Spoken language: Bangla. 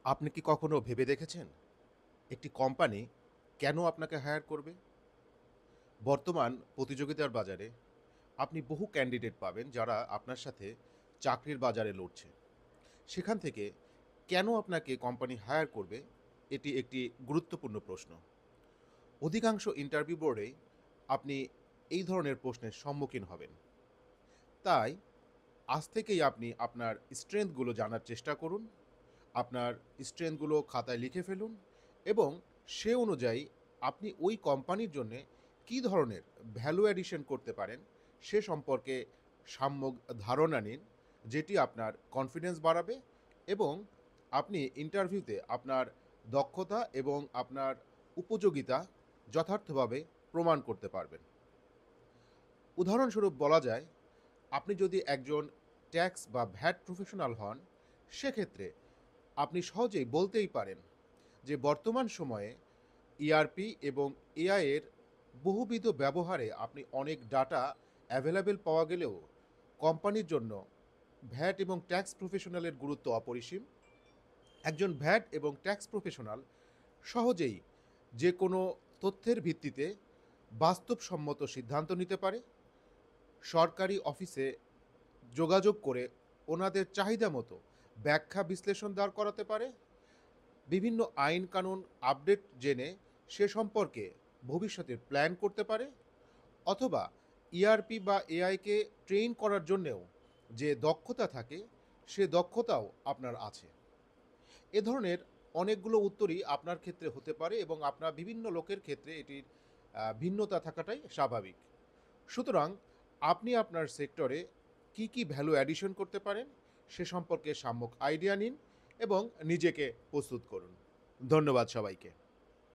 আপনি কি কখনো ভেবে দেখেছেন একটি কোম্পানি কেন আপনাকে হায়ার করবে? বর্তমান প্রতিযোগিতার বাজারে আপনি বহু ক্যান্ডিডেট পাবেন যারা আপনার সাথে চাকরির বাজারে লড়ছে। সেখান থেকে কেন আপনাকে কোম্পানি হায়ার করবে? এটি একটি গুরুত্বপূর্ণ প্রশ্ন। অধিকাংশ ইন্টারভিউ বোর্ডে আপনি এই ধরনের প্রশ্নের সম্মুখীন হবেন। তাই আজ থেকেই আপনি আপনার স্ট্রেংথগুলো জানার চেষ্টা করুন। আপনার স্ট্রেংথগুলো খাতায় লিখে ফেলুন এবং সে অনুযায়ী আপনি ওই কোম্পানির জন্যে কী ধরনের ভ্যালু অ্যাডিশন করতে পারেন সে সম্পর্কে সাম্যক ধারণা নিন, যেটি আপনার কনফিডেন্স বাড়াবে এবং আপনি ইন্টারভিউতে আপনার দক্ষতা এবং আপনার উপযোগিতা যথার্থভাবে প্রমাণ করতে পারবেন। উদাহরণস্বরূপ বলা যায়, আপনি যদি একজন ট্যাক্স বা ভ্যাট প্রফেশনাল হন, সেক্ষেত্রে আপনি সহজেই বলতেই পারেন যে বর্তমান সময়ে ইআরপি এবং এআই এর বহুবিধ ব্যবহারে আপনি অনেক ডাটা অ্যাভেলেবেল পাওয়া গেলেও কোম্পানির জন্য ভ্যাট এবং ট্যাক্স প্রফেশনালের গুরুত্ব অপরিসীম। একজন ভ্যাট এবং ট্যাক্স প্রফেশনাল সহজেই যে কোনো তথ্যের ভিত্তিতে বাস্তবসম্মত সিদ্ধান্ত নিতে পারে, সরকারি অফিসে যোগাযোগ করে ওনাদের চাহিদা মতো ব্যাখ্যা বিশ্লেষণ দাঁড় করাতে পারে, বিভিন্ন আইন কানুন আপডেট জেনে সে সম্পর্কে ভবিষ্যতের প্ল্যান করতে পারে, অথবা ইআরপি বা এআইকে ট্রেন করার জন্যেও যে দক্ষতা থাকে সে দক্ষতাও আপনার আছে। এ ধরনের অনেকগুলো উত্তরই আপনার ক্ষেত্রে হতে পারে এবং আপনার বিভিন্ন লোকের ক্ষেত্রে এটির ভিন্নতা থাকাটাই স্বাভাবিক। সুতরাং আপনি আপনার সেক্টরে কি কি ভ্যালু অ্যাডিশন করতে পারেন সে সম্পর্কে সম্যক আইডিয়া নিন এবং নিজেকে প্রস্তুত করুন। ধন্যবাদ সবাইকে।